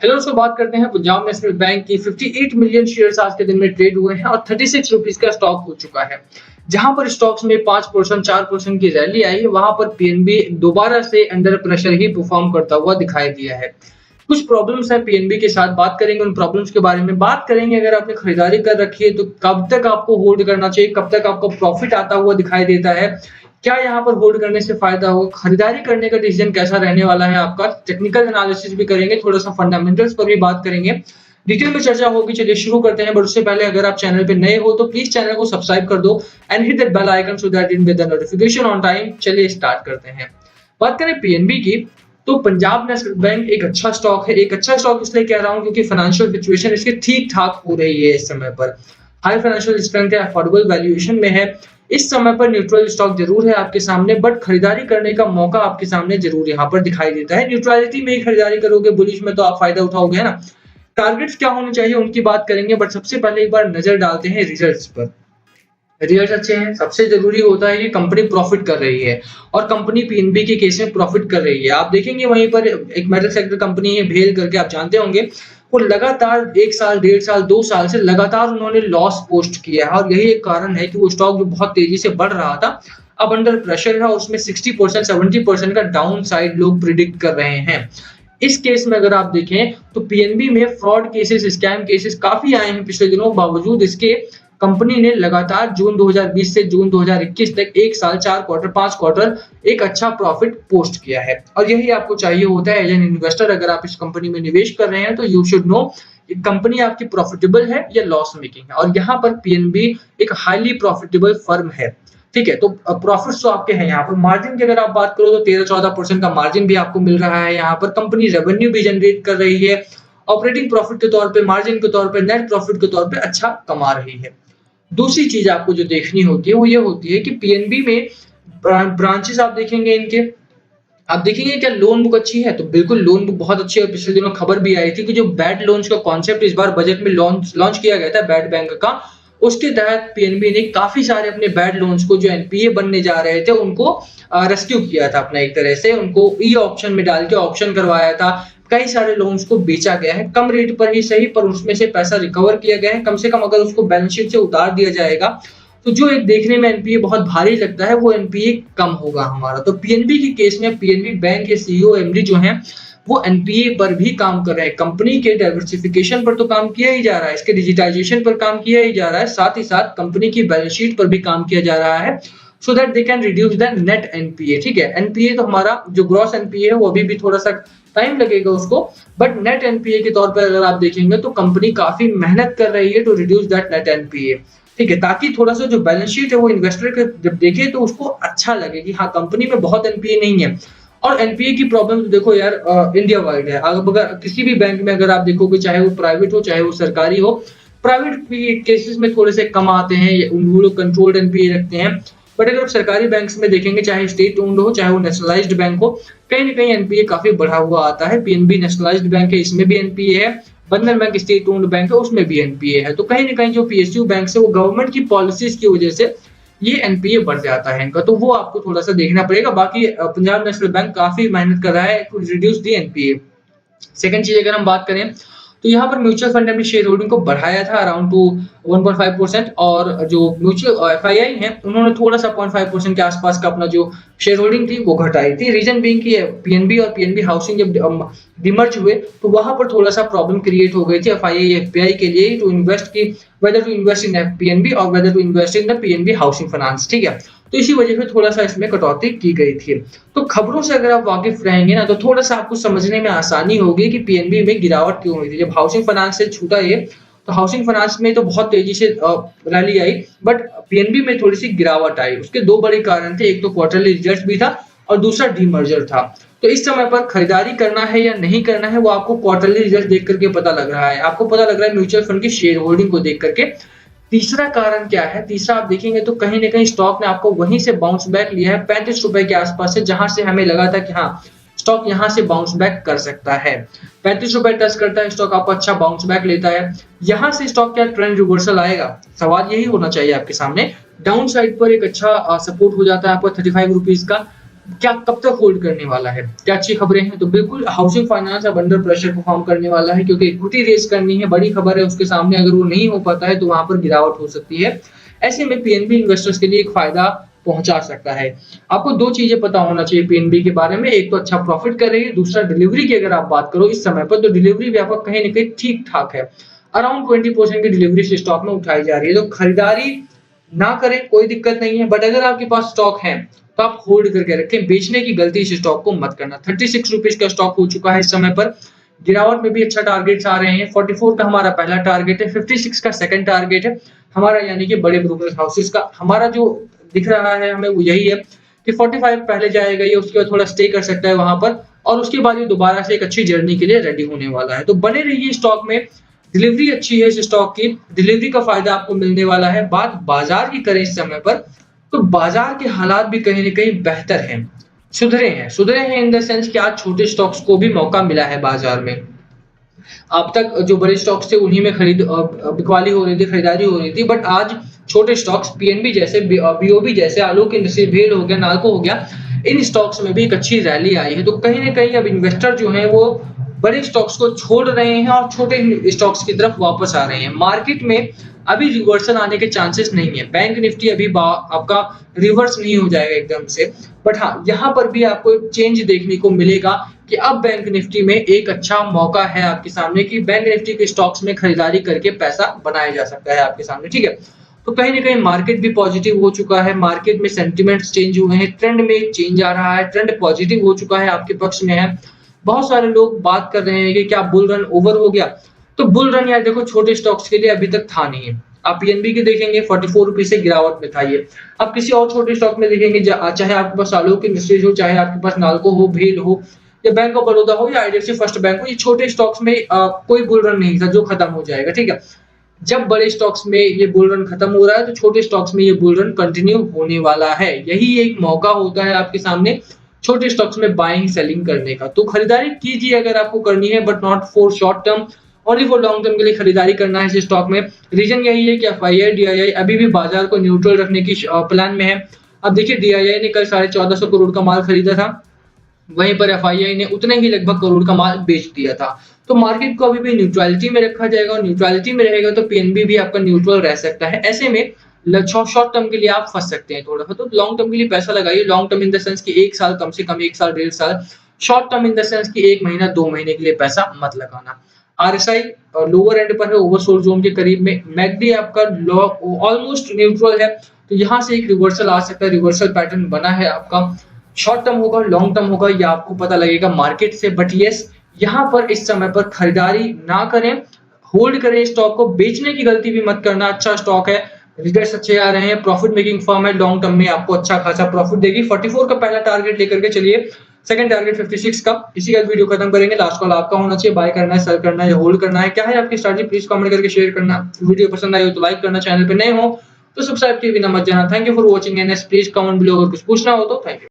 Hello दोस्तों, बात करते हैं पंजाब नेशनल बैंक की। 58 मिलियन शेयर्स आज के दिन में ट्रेड हुए हैं और 36 रुपीज का स्टॉक हो चुका है। जहां पर स्टॉक्स में 5% 4% की रैली आई है, वहां पर पीएनबी दोबारा से अंडर प्रेशर ही परफॉर्म करता हुआ दिखाई दिया है। कुछ प्रॉब्लम्स है पीएनबी के साथ, बात करेंगे उन प्रॉब्लम्स के बारे में। बात करेंगे अगर आपने खरीदारी कर रखी है तो कब तक आपको होल्ड करना चाहिए, कब तक आपको प्रॉफिट आता हुआ दिखाई देता है, क्या यहाँ पर होल्ड करने से फायदा होगा, खरीदारी करने का डिसीजन कैसा रहने वाला है आपका। टेक्निकल एनालिसिस भी करेंगे, थोड़ा सा फंडामेंटल्स पर भी बात करेंगे, डिटेल में चर्चा होगी। चलिए शुरू करते हैं, बट उससे पहले अगर आप चैनल पे नए हो तो प्लीज चैनल को सब्सक्राइब कर दो and hit that bell icon so that you get the notification on time. चलिए स्टार्ट करते हैं। बात करें पीएनबी की, तो पंजाब नेशनल बैंक एक अच्छा स्टॉक है। एक अच्छा स्टॉक इसलिए कह रहा हूं क्योंकि फाइनेंशियल सिचुएशन इसकी ठीक ठाक हो रही है इस समय पर। हाई फाइनेंशियल स्ट्रेंथ है, अफोर्डेबल वैल्यूएशन में है। इस समय पर न्यूट्रल स्टॉक जरूर है आपके सामने, बट खरीदारी करने का मौका आपके सामने जरूर यहाँ पर दिखाई देता है। न्यूट्रलिटी में ही खरीदारी करोगे, बुलिश में तो आप फायदा उठाओगे ना। टारगेट्स क्या होने चाहिए उनकी बात करेंगे, बट सबसे पहले एक बार नजर डालते हैं रिजल्ट्स पर। रिजल्ट अच्छे हैं, सबसे जरूरी होता है कि कंपनी प्रॉफिट कर रही है और कंपनी पीएनबी के केस में प्रॉफिट कर रही है। आप देखेंगे वहीं पर एक मेटल सेक्टर कंपनी है भेल करके, आप जानते होंगे, वो लगातार 1 साल 1.5 साल 2 साल से लगातार उन्होंने लॉस पोस्ट किया है और यही एक कारण है कि वो स्टॉक जो बहुत तेजी से बढ़ रहा था अब अंडर प्रेशर है और उसमें 60% 70% का डाउन साइड लोग प्रिडिक्ट कर रहे हैं। इस केस में अगर आप देखें तो पीएनबी में फ्रॉड केसेस, स्कैम केसेस काफी आए हैं पिछले दिनों। बावजूद इसके कंपनी ने लगातार जून 2020 से जून 2021 तक 1 साल 4 क्वार्टर 5 क्वार्टर एक अच्छा प्रॉफिट पोस्ट किया है और यही आपको चाहिए होता है एज एन इन्वेस्टर। अगर आप इस कंपनी में निवेश कर रहे हैं तो यू शुड नो कंपनी आपकी प्रॉफिटेबल है या लॉस मेकिंग है, और यहाँ पर पीएनबी एक हाईली प्रॉफिटेबल फर्म है। ठीक है, तो प्रॉफिट्स तो आपके हैं। यहाँ पर मार्जिन की अगर आप बात करो तो 13-14% का मार्जिन भी आपको मिल रहा है। यहाँ पर कंपनी रेवेन्यू भी जनरेट कर रही है, ऑपरेटिंग प्रॉफिट के तौर पे, मार्जिन के तौर पे, नेट प्रॉफिट के तौर पे अच्छा कमा रही है। दूसरी चीज आपको जो देखनी होती है वो ये होती है कि पीएनबी में ब्रांचेस आप देखेंगे इनके, आप देखेंगे क्या लोन बुक अच्छी है, तो बिल्कुल लोन बुक बहुत अच्छी है। पिछले दिनों खबर भी आई थी कि जो बैड लोन्स का कॉन्सेप्ट इस बार बजट में लॉन्च किया गया था बैड बैंक का, उसके तहत पीएनबी ने काफी सारे अपने बैड लोन्स को जो एनपीए बनने जा रहे थे उनको रेस्क्यू किया था अपना, एक तरह से उनको ई ऑप्शन में डाल के ऑप्शन करवाया था। कई सारे लोन्स को बेचा गया है, कम रेट पर ही सही, पर उसमें से पैसा रिकवर किया गया है। कम से कम अगर उसको बैलेंस शीट से उतार दिया जाएगा तो जो एक देखने में एनपीए बहुत भारी लगता है वो एनपीए कम होगा हमारा। तो पीएनबी के केस में पीएनबी बैंक के सीईओ एमडी जो हैं वो एनपीए पर भी काम कर रहे हैं। कंपनी के डाइवर्सिफिकेशन पर तो काम किया ही जा रहा है, इसके डिजिटाइजेशन पर काम किया ही जा रहा है, साथ ही साथ कंपनी की बैलेंस शीट पर भी काम किया जा रहा है so that they can reduce the net NPA. ठीक है, एनपीए तो हमारा जो ग्रॉस एनपीए है वो अभी भी थोड़ा सा टाइम लगेगा उसको, बट नेट एनपीए के तौर पर अगर आप देखेंगे तो कंपनी काफी मेहनत कर रही है to reduce that net NPA. ठीक है, ताकि थोड़ा सा जो बैलेंस शीट है वो इन्वेस्टर के जब देखे तो उसको अच्छा लगे कि हाँ कंपनी में बहुत एनपीए नहीं है। और एनपीए की प्रॉब्लम तो देखो यार इंडिया वाइड है। अगर किसी भी बैंक में अगर आप देखोगे, चाहे वो प्राइवेट हो चाहे वो सरकारी हो, प्राइवेट केसेस में थोड़े से कम आते हैं, वो लोग कंट्रोल्ड एनपीए रखते हैं। बट अगर आप सरकारी बैंक्स में देखेंगे, चाहे स्टेट ओन्ड हो चाहे वो नेशनलाइज्ड बैंक हो, कहीं ना कहीं एनपीए काफी बढ़ा हुआ आता है। पीएनबी नेशनलाइज्ड बैंक है, इसमें भी एनपीए है। बंधन बैंक स्टेट ओन्ड बैंक है, उसमें भी एनपीए है। तो कहीं ना कहीं जो पीएसयू बैंक है वो गवर्नमेंट की पॉलिसीज की वजह से ये एनपीए बढ़ जाता है इनका, तो वो आपको थोड़ा सा देखना पड़ेगा। बाकी पंजाब नेशनल बैंक काफी मेहनत कर रहा है to reduce the NPA. Second चीज अगर हम बात करें तो यहाँ पर म्यूचुअल फंड ने अपनी शेयर होल्डिंग को बढ़ाया था अराउंड टू 1.5%, और जो म्यूचुअल एफआईआई है उन्होंने थोड़ा सा 0.5% के आसपास का अपना जो शेयर होल्डिंग थी वो घटाई थी। रीजन बीइंग कि पीएनबी और पीएनबी हाउसिंग जब डिमर्ज हुए तो वहां पर थोड़ा सा प्रॉब्लम क्रिएट हो गई थी एफआईआई एफपीआई के लिए टू इन्वेस्ट की, whether to invest in PNB और whether to invest in the PNB housing finance. ठीक है, तो इसी वजह से थोड़ा सा इसमें कटौती की गई थी। तो खबरों से अगर आप वाकिफ रहेंगे ना तो थोड़ा सा आपको समझने में आसानी होगी कि पीएनबी में गिरावट क्यों हुई थी। जब हाउसिंग फाइनेंस से छूटा ये, तो हाउसिंग फाइनेंस में तो बहुत तेजी से रैली आई, बट पीएनबी में थोड़ी सी गिरावट आई। उसके दो बड़े कारण थे, एक तो क्वार्टरली रिजल्ट भी था और दूसरा डीमर्जर था। तो इस समय पर खरीदारी करना है या नहीं करना है वो आपको क्वार्टरली रिजल्ट देख करके पता लग रहा है, आपको पता लग रहा है म्यूचुअल फंड की शेयर होल्डिंग को देख करके। तीसरा कारण क्या है, तीसरा आप देखेंगे तो कहीं ना कहीं स्टॉक ने आपको वहीं से बाउंस बैक लिया है 35 रुपए के आसपास से, जहां से हमें लगा था कि हाँ स्टॉक यहां से बाउंस बैक कर सकता है। 35 रुपए टच करता है स्टॉक, आपको अच्छा बाउंस बैक लेता है। यहां से स्टॉक क्या ट्रेंड रिवर्सल आएगा, सवाल यही होना चाहिए आपके सामने। डाउन साइड पर एक अच्छा सपोर्ट हो जाता है आपको 35 रुपीज का, क्या कब तक होल्ड करने वाला है, क्या अच्छी खबरें हैं? तो बिल्कुल हाउसिंग फाइनेंस अब अंडर प्रेशर परफॉर्म करने वाला है, क्योंकि इक्विटी रेज करनी है, बड़ी खबर है उसके सामने, अगर वो नहीं हो पाता है तो वहां पर गिरावट हो सकती है। ऐसे में पीएनबी इन्वेस्टर्स के लिए एक फायदा पहुंचा सकता है। आपको दो चीजें पता होना चाहिए पीएनबी के बारे में, एक तो अच्छा प्रॉफिट कर रही है, दूसरा डिलीवरी की अगर आप बात करो इस समय पर, तो डिलीवरी भी आपका कहीं ना कहीं ठीक ठाक है, अराउंड 20% की डिलीवरी से स्टॉक में उठाई जा रही है। तो खरीदारी ना करें कोई दिक्कत नहीं है, बट अगर आपके पास स्टॉक है तो आप होल्ड करके रखें, बेचने की गलती इस स्टॉक को मत करना। 36 रुपीज का स्टॉक हो चुका है इस समय पर, गिरावट में भी अच्छा टारगेट्स आ रहे हैं। 44 का हमारा पहला टारगेट है, 56 का सेकंड टारगेट है हमारा, यानी कि बड़े ब्रोकरेज हाउसेस का। हमारा जो दिख रहा है हमें वो यही है कि 45 पहले जाएगा ये, उसके बाद थोड़ा स्टे कर सकता है वहां पर, और उसके बाद ये दोबारा से एक अच्छी जर्नी के लिए रेडी होने वाला है। तो बने रहिए स्टॉक में, डिलीवरी अच्छी है इस स्टॉक की, डिलीवरी का फायदा आपको मिलने वाला है। बात बाजार की करें इस समय पर, तो बाजार के हालात भी कहीं ना कहीं बेहतर हैं, सुधरे हैं इन द सेंस कि आज छोटे स्टॉक्स को भी मौका मिला है बाजार में। अब तक जो बड़े स्टॉक्स थे उन्हीं में बिकवाली हो रही थी, खरीदारी हो रही थी, बट आज छोटे स्टॉक्स पीएनबी जैसे, बीओबी जैसे, आलोक इंडस्ट्री, भेल हो गया, नाल्को हो गया, इन स्टॉक्स में भी एक अच्छी रैली आई है। तो कहीं ना कहीं अब इन्वेस्टर जो है वो बड़े स्टॉक्स को छोड़ रहे हैं और छोटे स्टॉक्स की तरफ वापस आ रहे हैं। मार्केट में अभी रिवर्सल आने के चांसेस नहीं है, बैंक निफ्टी अभी आपका रिवर्स नहीं हो जाएगा एकदम से, बट हाँ यहाँ पर भी आपको एक चेंज देखने को मिलेगा कि अब बैंक निफ्टी में एक अच्छा मौका है आपके सामने, कि बैंक निफ्टी के स्टॉक्स में खरीदारी करके पैसा बनाया जा सकता है आपके सामने, ठीक है। तो कहीं ना कहीं मार्केट भी पॉजिटिव हो चुका है, मार्केट में सेंटिमेंट्स चेंज हुए हैं, ट्रेंड में चेंज आ रहा है, ट्रेंड पॉजिटिव हो चुका है, आपके पक्ष में है। बहुत सारे लोग बात कर रहे हैं कि क्या बुल रन ओवर हो गया, तो बुल रन यार देखो छोटे स्टॉक्स के लिए अभी तक था नहीं है। आप पीएनबी के देखेंगे 44 रुपीज से गिरावट में था ये। आप किसी और छोटे स्टॉक में देखेंगे, चाहे आपके पास आलोक इंडस्ट्रीज हो, चाहे आपके पास नाल्को हो, भेल हो, या बैंक ऑफ बड़ौदा हो, या आईडीएफसी फर्स्ट बैंक हो, ये छोटे स्टॉक्स में कोई बुल रन नहीं था जो खत्म हो जाएगा, ठीक है। जब बड़े स्टॉक्स में ये बुल रन खत्म हो रहा है तो छोटे स्टॉक्स में ये बुल रन कंटिन्यू होने वाला है। यही एक मौका होता है आपके सामने छोटे स्टॉक्स में बाइंग सेलिंग करने का। तो खरीदारी कीजिए अगर आपको करनी है, but not for short term, only for long term के लिए खरीदारी करना है इस स्टॉक में। रीजन यही है कि एफआईआई डीआईआई अभी भी बाजार को न्यूट्रल रखने की प्लान में है। अब देखिए डीआईआई ने कल 1450 करोड़ का माल खरीदा था, वहीं पर एफआईआई ने उतने ही लगभग करोड़ का माल बेच दिया था। तो मार्केट को अभी भी न्यूट्रलिटी में रखा जाएगा, और न्यूट्रलिटी में रहेगा तो पीएनबी भी आपका न्यूट्रल रह सकता है। ऐसे में शॉर्ट टर्म के लिए आप फंस सकते हैं थोड़ा सा, तो लॉन्ग टर्म के लिए पैसा लगाइए। Long term in the sense कि एक साल, कम से कम एक साल, 1.5 साल। Short term in the sense कि 1 महीना 2 महीने के लिए पैसा मत लगाना। आरएसआई लोअर एंड पर है, ओवरसोल्ड जोन के करीब में। मैकडी आपका ऑलमोस्ट न्यूट्रल है, तो यहाँ से एक रिवर्सल आ सकता है, रिवर्सल पैटर्न बना है आपका। शॉर्ट टर्म होगा, लॉन्ग टर्म होगा, ये आपको पता लगेगा मार्केट से, बट यस यहाँ पर इस समय पर खरीदारी ना करें, होल्ड करें स्टॉक को, बेचने की गलती भी मत करना। अच्छा स्टॉक है, रिजल्ट्स अच्छे आ रहे हैं, प्रॉफिट मेकिंग फर्म है, लॉन्ग टर्म में आपको अच्छा खासा प्रॉफिट देगी। 44 का पहला टारगेट लेकर के चलिए, सेकंड टारगेट 56 का। इसी का वीडियो खत्म करेंगे। लास्ट कॉल आपका होना चाहिए, बाय करना है, सेल करना है या होल्ड करना है, क्या है आपकी स्ट्रैटेजी, प्लीज कमेंट करके शेयर करना। वीडियो पसंद आई हो तो लाइक करना, चैनल पे नए हो तो सब्सक्राइब किए बिना मत जाना। Thank you for watching and please comment below अगर कुछ पूछना हो तो। Thank you.